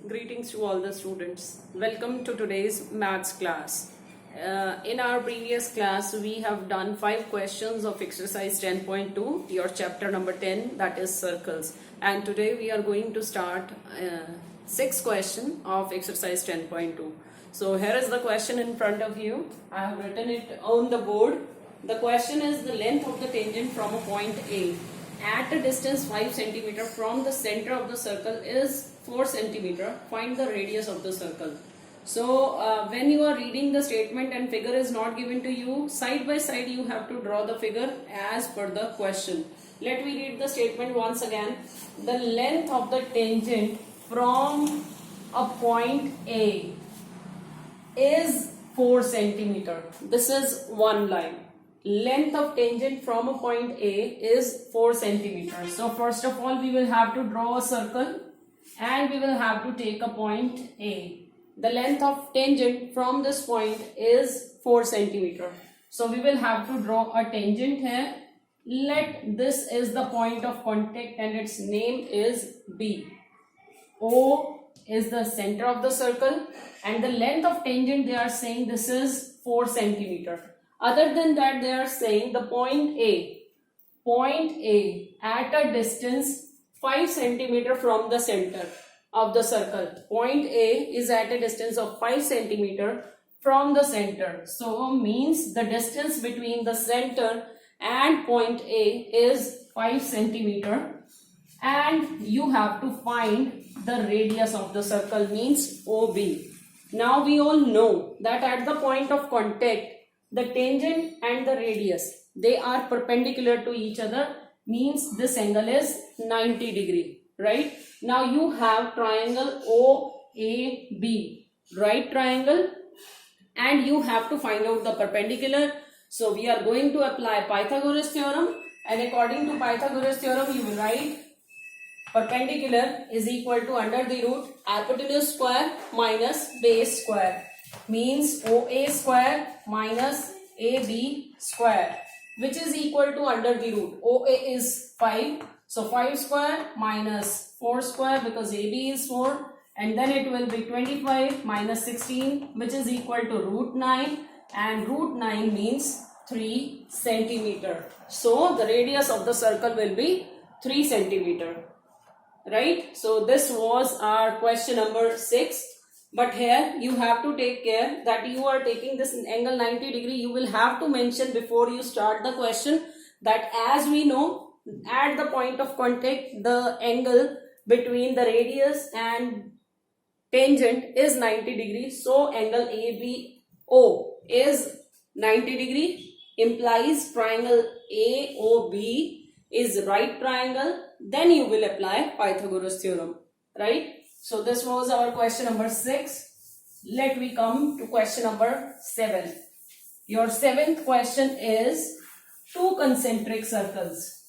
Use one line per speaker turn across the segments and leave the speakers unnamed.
Greetings to all the students. Welcome to today's maths class. In our previous class, we have done 5 questions of exercise 10.2, your chapter number 10, that is circles. And today we are going to start 6th question of exercise 10.2. So here is the question in front of you. I have written it on the board. The question is the length of the tangent from a point A at a distance 5 centimeter from the center of the circle is 4 centimeter. Find the radius of the circle. So when you are reading the statement and figure is not given to you, side by side you have to draw the figure as per the question. Let me read the statement once again. The length of the tangent from a point A is 4 centimeter. This is one line. Length of tangent from a point A is 4 centimeter. So first of all we will have to draw a circle and we will have to take a point A. The length of tangent from this point is 4 centimeter. So we will have to draw a tangent here. Let this is the point of contact and its name is B. O is the center of the circle and the length of tangent they are saying this is 4 centimeter. Other than that, they are saying the point A at a distance 5 centimeter from the center of the circle. Point A is at a distance of 5 centimeter from the center. So means the distance between the center and point A is 5 centimeter. And you have to find the radius of the circle means OB. Now we all know that at the point of contact, the tangent and the radius, they are perpendicular to each other, means this angle is 90 degree, right? Now you have triangle OAB, right triangle, and you have to find out the perpendicular. So we are going to apply Pythagoras theorem, and according to Pythagoras theorem you will write perpendicular is equal to under the root hypotenuse square minus base square. Means OA square minus AB square, which is equal to under the root. OA is 5, so 5 square minus 4 square because AB is 4, and then it will be 25 minus 16, which is equal to root 9, and root 9 means 3 centimeter. So the radius of the circle will be 3 centimeter, right? So this was our question number 6. But here you have to take care that you are taking this angle 90 degree. You will have to mention before you start the question that as we know at the point of contact the angle between the radius and tangent is 90 degrees. So angle ABO is 90 degree, implies triangle AOB is right triangle. Then you will apply Pythagoras theorem, right? So this was our question number 6. Let me come to question number 7. Your 7th question is two concentric circles.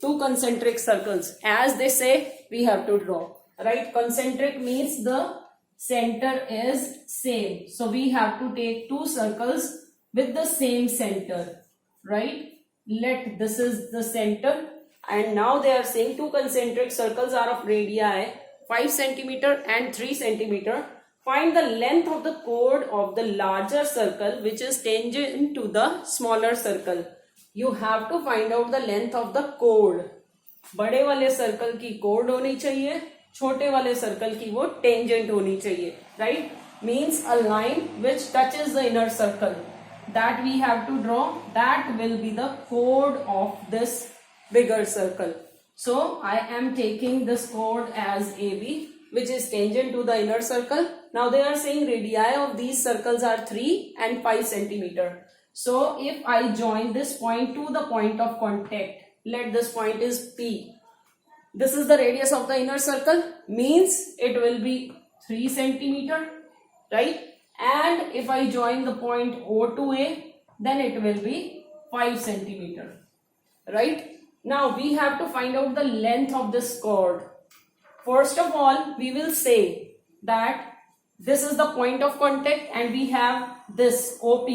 Two concentric circles. As they say, we have to draw. Right? Concentric means the center is same. So we have to take two circles with the same center. Right? Let this is the center. And now they are saying two concentric circles are of radii 5 centimeter and 3 centimeter. Find the length of the chord of the larger circle which is tangent to the smaller circle. You have to find out the length of the chord. बड़े वाले circle की chord होनी चाहिए, छोटे वाले circle की वो tangent होनी चाहिए, right? Means a line which touches the inner circle that we have to draw. That will be the chord of this bigger circle. So I am taking this chord as AB, which is tangent to the inner circle. Now they are saying radii of these circles are 3 and 5 centimeter. So if I join this point to the point of contact, let this point is P. This is the radius of the inner circle, means it will be 3 centimeter, right? And if I join the point O to A, then it will be 5 centimeter, right? Now we have to find out the length of this chord. First of all, we will say that this is the point of contact and we have this OP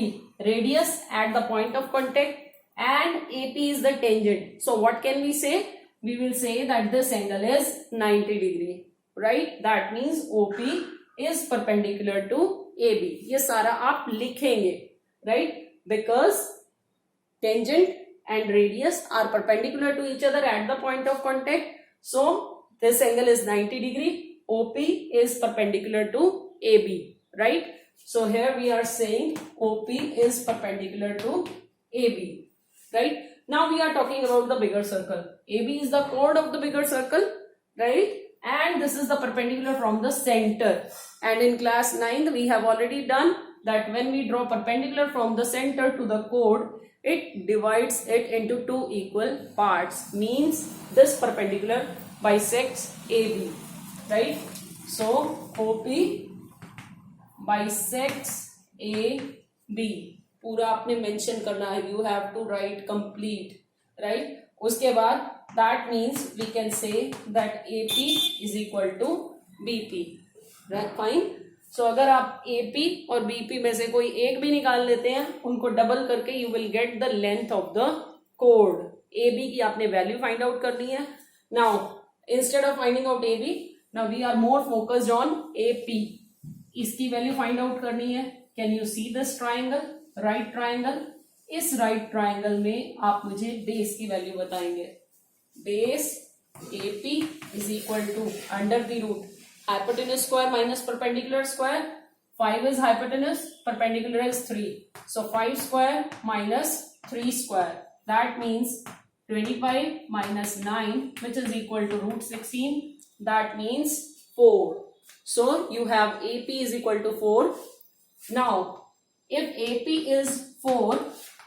radius at the point of contact and AP is the tangent. So what can we say? We will say that this angle is 90 degree, right? That means OP is perpendicular to AB. ये सारा आप लिखेंगे, right? Because tangent and radius are perpendicular to each other at the point of contact. So this angle is 90 degree. OP is perpendicular to AB, right? So here we are saying OP is perpendicular to AB, right? Now we are talking about the bigger circle. AB is the chord of the bigger circle, right? And this is the perpendicular from the center. And in class 9 we have already done that when we draw perpendicular from the center to the chord, it divides it into two equal parts. Means this perpendicular bisects AB, right? So OP bisects AB. पूरा आपने mention करना है. You have to write complete, right? उसके बाद that means we can say that AP is equal to BP, right? Fine. So अगर आप AP और BP में से कोई एक भी निकाल लेते हैं, उनको डबल करके you will get the length of the chord. AB की आपने वैल्यू फाइंड आउट करनी है. Now instead of finding out AB, now we are more focused on AP. इसकी वैल्यू फाइंड आउट करनी है. Can you see this triangle? Right triangle. इस right triangle में आप मुझे बेस की वैल्यू बताएंगे. Base AP is equal to under the root hypotenuse square minus perpendicular square. 5 is hypotenuse, perpendicular is 3. So 5 square minus 3 square. That means 25 minus 9, which is equal to root 16. That means 4. So you have AP is equal to 4. Now, if AP is 4,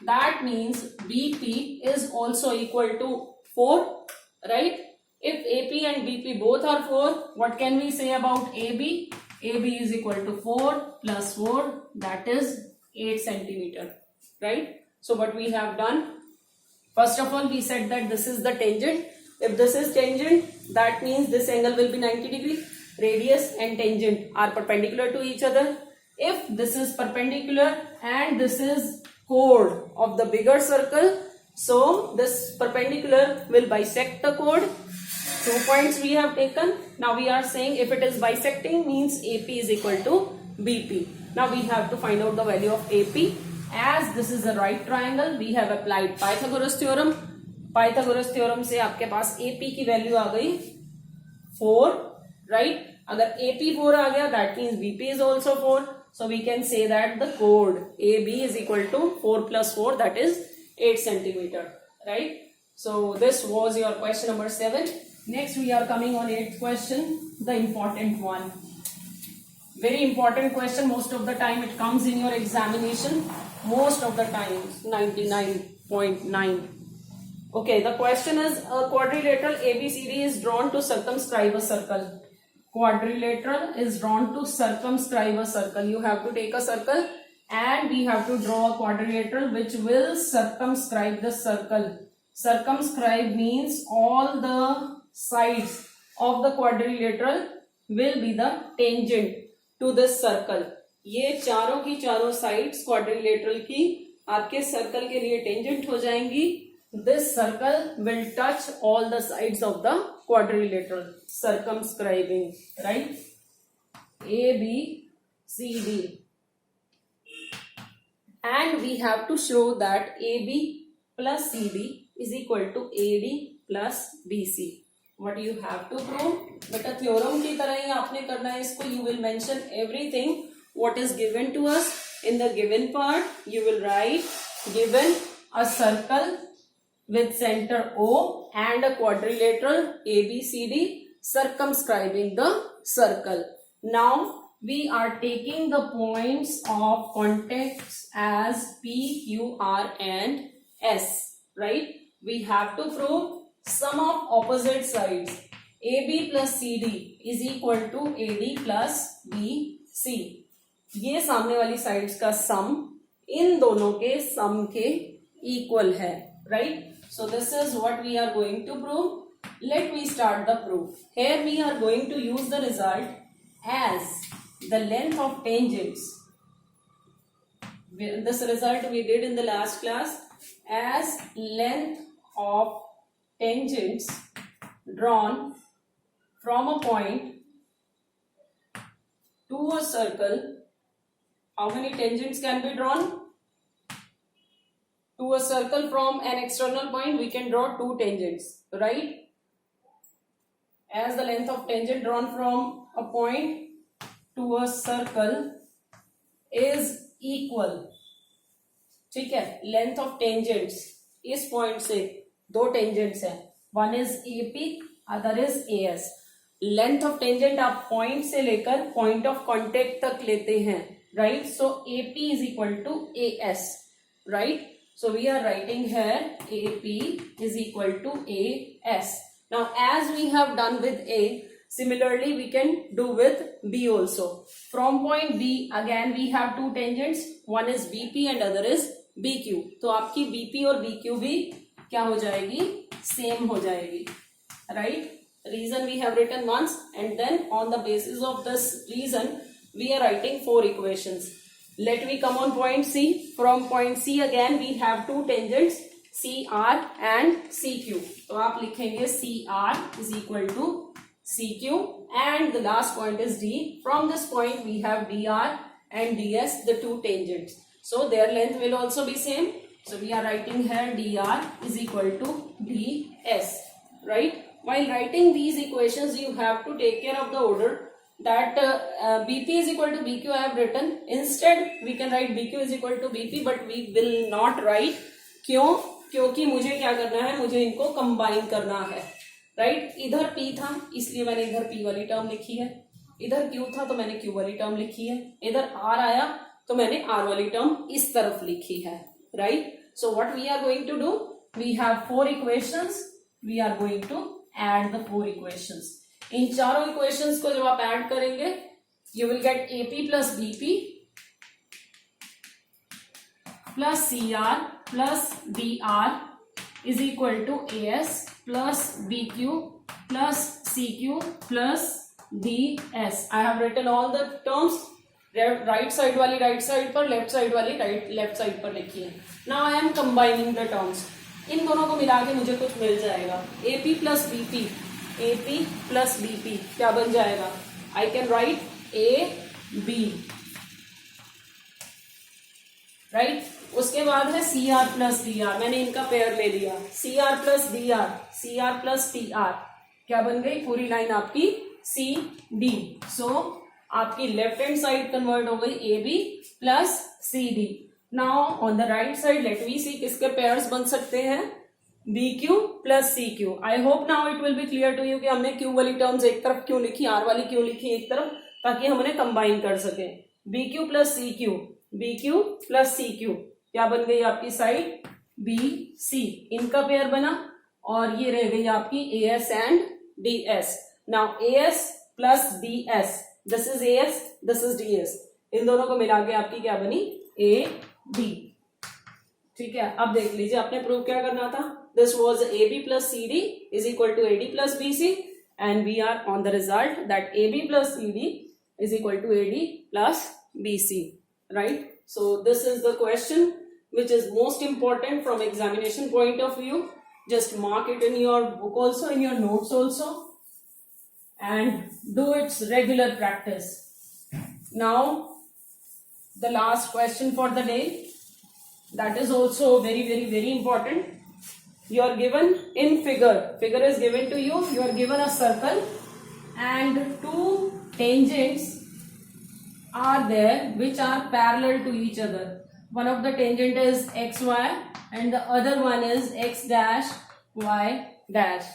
that means BP is also equal to 4, right? If AP and BP both are 4, what can we say about AB? AB is equal to 4 plus 4, that is 8 centimeter, right? So what we have done, first of all we said that this is the tangent. If this is tangent, that means this angle will be 90 degree. Radius and tangent are perpendicular to each other. If this is perpendicular and this is chord of the bigger circle, so this perpendicular will bisect the chord. 2 points we have taken. Now we are saying if it is bisecting means AP is equal to BP. Now we have to find out the value of AP. As this is a right triangle, we have applied Pythagoras theorem. Pythagoras theorem से आपके पास AP की value आ गई 4, right? अगर AP 4 आ गया, that means BP is also 4. So we can say that the chord AB is equal to 4 plus 4, that is 8 centimeter, right? So this was your question number 7. Next we are coming on 8th question, the important one. Very important question. Most of the time it comes in your examination. Most of the time, 99.9. Okay, the question is a quadrilateral ABCD is drawn to circumscribe a circle. Quadrilateral is drawn to circumscribe a circle. You have to take a circle and we have to draw a quadrilateral which will circumscribe the circle. Circumscribe means all the sides of the quadrilateral will be the tangent to this circle. ये चारों की चारों sides quadrilateral की आपके circle के लिए tangent हो जाएंगी. This circle will touch all the sides of the quadrilateral, circumscribing, right? A, B, C, D. And we have to show that AB plus CD is equal to AD plus BC. What you have to prove? बेटा theorem की तरह ही आपने करना है इसको. You will mention everything what is given to us. In the given part, you will write given a circle with center O and a quadrilateral ABCD circumscribing the circle. Now we are taking the points of contacts as P, Q, R and S, right? We have to prove sum of opposite sides. AB plus CD is equal to AD plus BC. ये सामने वाली sides का सम इन दोनों के सम के equal है, right? So this is what we are going to prove. Let me start the proof. Here we are going to use the result as the length of tangents. This result we did in the last class as length of tangents drawn from a point to a circle, how many tangents can be drawn? To a circle from an external point, we can draw two tangents, right? As the length of tangent drawn from a point to a circle is equal, ठीक है, length of tangents इस point से दो tangents है, one is AP other is AS. Length of tangent आप point से लेकर point of contact तक लेते हैं, right? So AP is equal to AS, right? So we are writing here AP is equal to AS. Now as we have done with A, similarly we can do with B also. From point B again we have two tangents, one is BP and other is BQ. तो आपकी BP और BQ भी क्या हो जाएगी? Same हो जाएगी, right? Reason we have written once and then on the basis of this reason we are writing four equations. Let me come on point C. From point C again we have two tangents, CR and CQ. तो आप लिखेंगे CR is equal to CQ and the last point is D. From this point we have DR and DS, the two tangents. So their length will also be same. So we are writing here DR is equal to DS, right? While writing these equations, you have to take care of the order that BP is equal to BQ I have written. Instead, we can write BQ is equal to BP, but we will not write. क्यों? क्योंकि मुझे क्या करना है? मुझे इनको combine करना है, राइट? इधर P था इसलिए मैंने इधर P वाली टर्म लिखी है, इधर Q था तो मैंने Q वाली टर्म लिखी है, इधर R आया तो मैंने R वाली टर्म इस तरफ लिखी है, right? So what we are going to do, we have four equations, we are going to add the four equations. इन चारों इक्वेशंस को जब आप ऐड करेंगे you will get AP plus BP plus CR plus DR is equal to AS plus BQ plus CQ plus DS. I have written all the terms. Right side वाली right side पर, left side वाली left side पर लिखी है. Now I am combining the terms. इन दोनों को मिला के मुझे कुछ मिल जाएगा. AP plus BP, AP plus BP क्या बन जाएगा? I can write AB, right? उसके बाद है CR प्लस DR. मैंने इनका पेयर ले लिया, CR plus DR, CR plus PR क्या बन गई? पूरी लाइन आपकी CD. सो आपकी लेफ्ट हैंड साइड कन्वर्ट हो गई AB plus CD. Now on the right side let we see किसके पेयर्स बन सकते हैं? BQ plus CQ. I hope now it will be clear to you कि हमने Q वाली टर्म्स एक तरफ क्यों लिखी, R वाली क्यों लिखी एक तरफ, ताकि हम उन्हें कंबाइन कर सके. BQ plus CQ, BQ plus CQ क्या बन गई आपकी साइड? BC. इनका पेयर बना और ये रह गई आपकी AS and DS. Now AS plus DS, this is AS, this is DS. इन दोनों को मिला के आपकी क्या बनी? AB. ठीक है, अब देख लीजिए आपने प्रूव क्या करना था. This was AB plus CD is equal to AD plus BC and we are on the result that AB plus CD is equal to AD plus BC, right? So this is the question which is most important from examination point of view. Just mark it in your book also, in your notes also, and do its regular practice. Now the last question for the day, that is also very important. You are given in figure is given to you. You are given a circle and two tangents are there which are parallel to each other. One of the tangent is XY and the other one is X dash Y dash,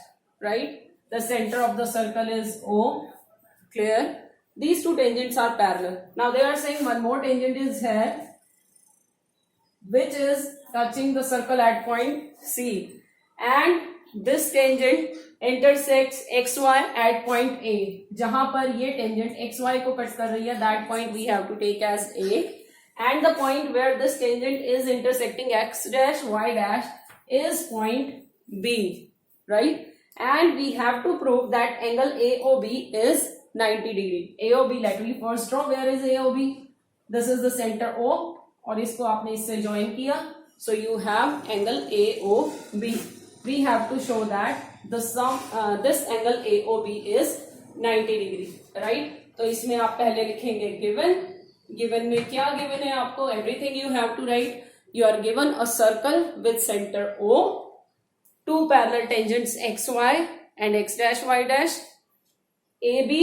right? The center of the circle is O. Clear? These two tangents are parallel. Now they are saying one more tangent is here which is touching the circle at point C, and this tangent intersects XY at point A. जहां पर ये tangent XY को cut कर रही है, that point we have to take as A. And the point where this tangent is intersecting X dash Y dash is point B, right? And we have to prove that angle AOB is 90 degree. AOB, let me first draw. Where is AOB? This is the center O और इसको आपने इससे join किया. So you have angle AOB. We have to show that the this angle AOB is 90 degree, right? तो इसमें आप पहले लिखेंगे गिवन. गिवन में क्या गिवन है आपको? Everything you have to write. You are given a circle with centre O, two parallel tangents xy and x dash y dash. AB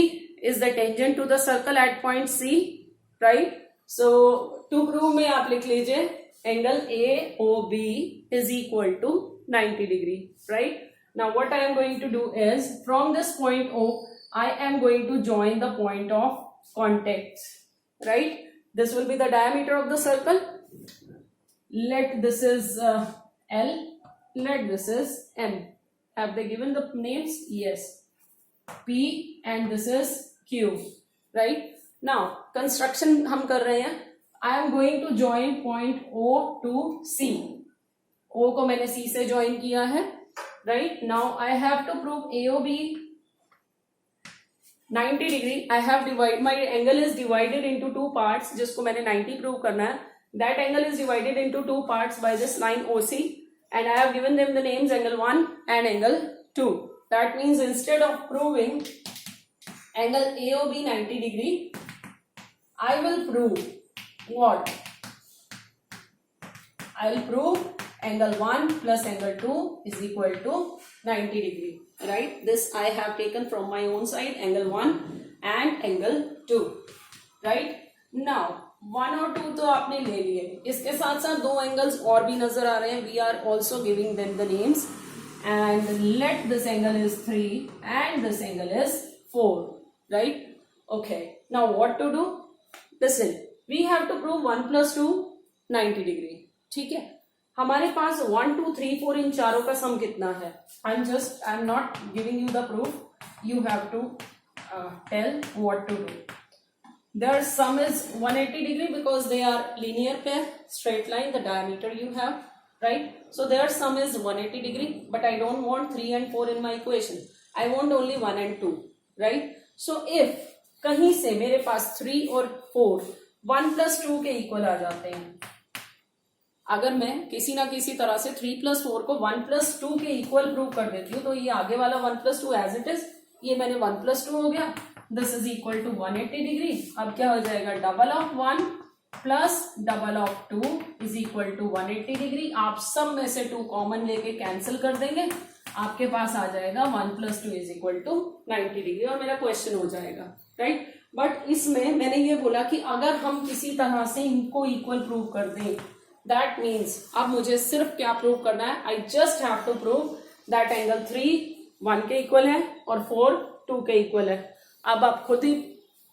is the tangent to the circle at point C, right? So to prove में आप लिख लीजिए angle AOB is equal to 90 degree, right? Now what I am going to do is from this point O, I am going to join the point of contact, right? This will be the diameter of the circle. Let this is L. Let this is M. Have they given the names? Yes. P and this is Q. Right? Now, construction हम कर रहे हैं. I am going to join point O to C. O को मैंने C से join किया है. Right? Now, I have to prove AOB 90 degree. I have divided, my angle is divided into two parts, जिसको मैंने 90 prove करना है. That angle is divided into two parts by this line OC. And I have given them the names angle 1 and angle 2. That means instead of proving angle AOB 90 degree, I will prove what? I will prove angle 1 plus angle 2 is equal to 90 degree. Right? This I have taken from my own side, angle 1 and angle 2. Right? Now, 1 और 2 तो आपने ले लिए. इसके साथ साथ दो angles और भी नजर आ रहे हैं. We are also giving them the names and let this angle is 3 and this angle is 4. Right? Okay. Now what to do? Listen, we have to prove 1 plus 2 90 degree. ठीक है. हमारे पास 1 2 3 4 इन चारों का सम कितना है? I am not giving you the proof. You have to tell what to do. Their sum is 180 degree because they are linear pair, straight line, the diameter you have, right? So their sum is 180 degree, but I don't want 3 and 4 in my equation. I want only 1 and 2, right? So if कहीं से मेरे पास 3 और 4 1 plus 2 के equal आ जाते हैं, अगर मैं किसी ना किसी तरह से 3 plus 4 को 1 plus 2 के इक्वल प्रूव कर देती हूँ, तो ये आगे वाला 1 plus 2 एज इट इज, ये मैंने 1 plus 2 हो गया. This is equal to 180 degree. अब क्या हो जाएगा? Double of 1 plus double of 2 is equal to 180 degree. आप सब में से 2 कॉमन लेके कैंसिल कर देंगे. आपके पास आ जाएगा 1 plus 2 is equal to 90 degree और मेरा क्वेश्चन हो जाएगा. राइट? बट इसमें मैंने ये बोला कि अगर हम किसी तरह से इनको इक्वल प्रूव कर दें, दैट मीन्स अब मुझे सिर्फ क्या प्रूव करना है? I just have to prove that angle 3 1 के इक्वल है और 4 2 के इक्वल है. अब आप खुद ही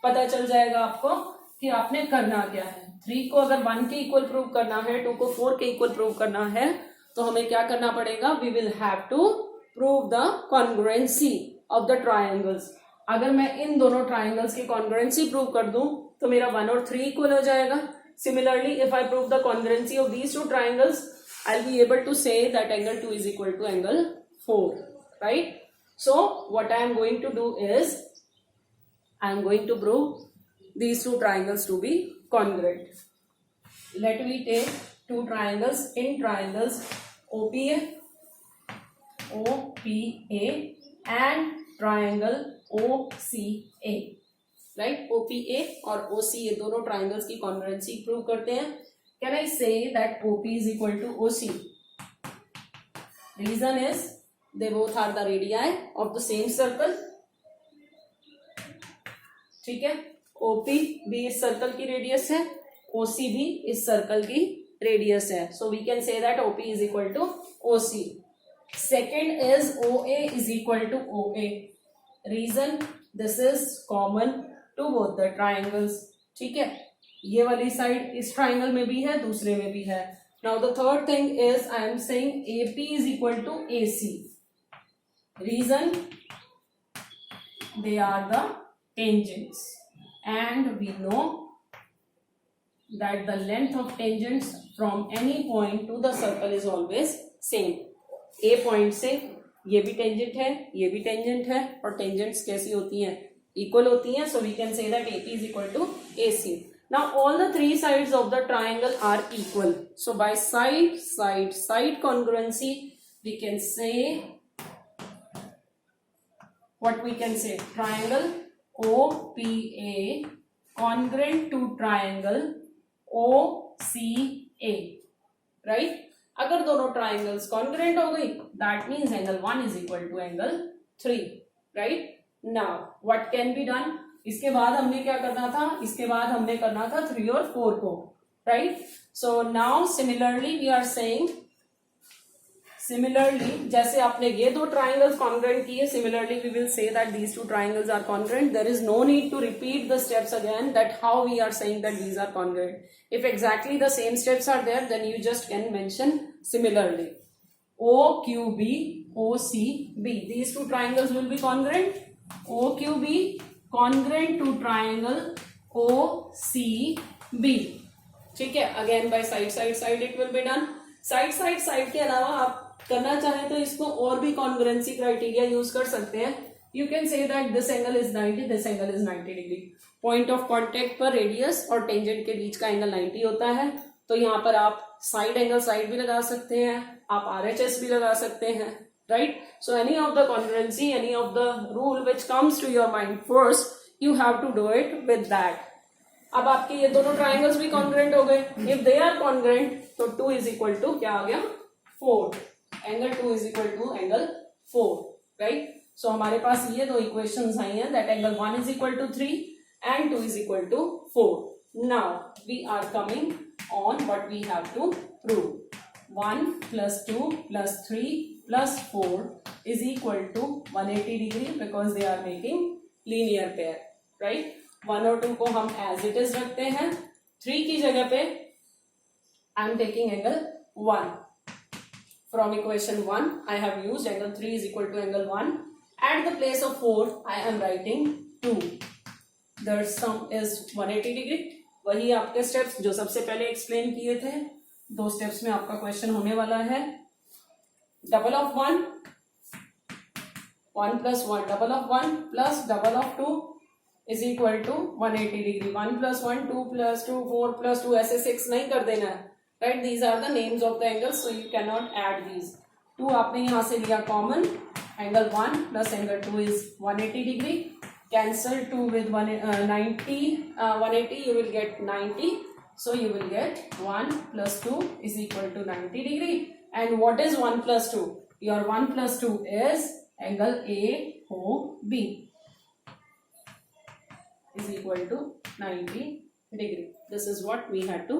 पता चल जाएगा आपको कि आपने करना क्या है. 3 को अगर 1 के इक्वल प्रूव करना है, 2 को 4 के इक्वल प्रूव करना है, तो हमें क्या करना पड़ेगा? We will have to prove the congruency of the triangles. अगर मैं इन दोनों ट्राइंगल्स की कॉन्ग्रुएंसी प्रूव कर दूं तो मेरा 1 और 3 इक्वल हो जाएगा. Similarly if I prove the congruency of these two triangles, I will be able to say that angle 2 is equal to angle 4. Right? So what I am going to do is I am going to prove these two triangles to be congruent. Let me take two triangles in triangles OPA and triangle OCA. Right? OPA और OC ये दोनों triangles की congruency prove करते हैं. Can I say that OP is equal to OC? Reason is they both are the radii of the same circle. ठीक है. OP भी इस सर्कल की रेडियस है, ओसी भी इस सर्कल की रेडियस है. So we can say that OP is equal to OC. Second is OA is equal to OA. Reason, this is common to both the triangles. ठीक है. ये वाली साइड इस ट्राइंगल में भी है, दूसरे में भी है. Now the third thing is I am saying AP is equal to AC. Reason, they are the tangents and we know that the length of tangents from any point to the circle is always same. A point से ये भी tangent है, ये भी tangent है, और tangents कैसी होती हैं? Equal होती हैं. So we can say that AP is equal to AC. Now all the three sides of the triangle are equal. So by side congruency we can say what we can say? Triangle OPA congruent to triangle OCA, right? अगर दोनों triangles congruent हो गई, that means angle 1 is equal to angle 3, right? Now what can be done? इसके बाद हमने क्या करना था? इसके बाद हमने करना था 3 और 4 को, right? So now similarly we are saying, similarly जैसे आपने ये दो ट्राइंगल्स कॉन्ग्रुएंट किए, similarly we will say that these two triangles are congruent. There is no need to repeat the steps again, that how we are saying that these are congruent. If exactly the same steps are there, then you just can mention similarly. OQB, OCB. These two triangles will be congruent. OQB congruent to triangle OCB. ठीक है? Again by side it will be done. Side के अलावा आप करना चाहें तो इसको और भी congruency criteria use कर सकते हैं. You can say that this angle is 90, this angle is 90 degree. Point of contact पर रेडियस और टेंजेंट के बीच का एंगल 90 होता है, तो यहाँ पर आप साइड एंगल साइड भी लगा सकते हैं, आप RHS भी लगा सकते हैं, right? So any of the congruency, any of the rule which comes to your mind first, you have to do it with that. अब आपके ये दोनों ट्राइंगल्स भी कॉन्ग्रुएंट हो गए. इफ दे आर कॉन्ग्रुएंट तो 2 इज इक्वल टू क्या आ गया? 4. Angle 2 is equal to angle 4, right? So हमारे पास ये दो इक्वेशंस आई हैं, that angle 1 is equal to 3 and 2 is equal to 4. Now we are coming on what we have to prove. 1 plus 2 plus 3 plus 4 is equal to 180 degree because they are making linear pair, right? 1 और 2 को हम as it is रखते हैं. 3 की जगह पे I am taking angle 1. From equation 1 I have used angle 3 is equal to angle 1. At the place of 4 I am writing 2. The sum is 180 degree. वही आपके स्टेप्स जो सबसे पहले एक्सप्लेन किए थे, 2 स्टेप्स में आपका क्वेश्चन होने वाला है. Double of 1 plus 1, double of 1 plus double of 2 is equal to 180 degree. 1 plus 1, 2 plus 2, 4 plus 2, ऐसे 6 नहीं कर देना है, right? These are the names of the angles, so you can not add these. 2 आपने यहाँ से लिया common, angle 1 plus angle 2 is 180 degree. Cancel 2 with 180, you will get 90. So you will get 1 plus 2 is equal to 90 degree. And what is 1 plus 2? Your 1 plus 2 is angle AOB is equal to 90 degree. This is what we had to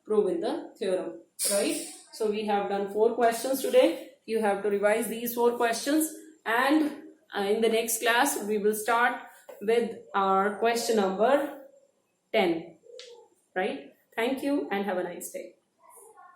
prove in the theorem, right? So we have done 4 questions today. You have to revise these 4 questions, and in the next class we will start with our question number 10, right? Thank you and have a nice day.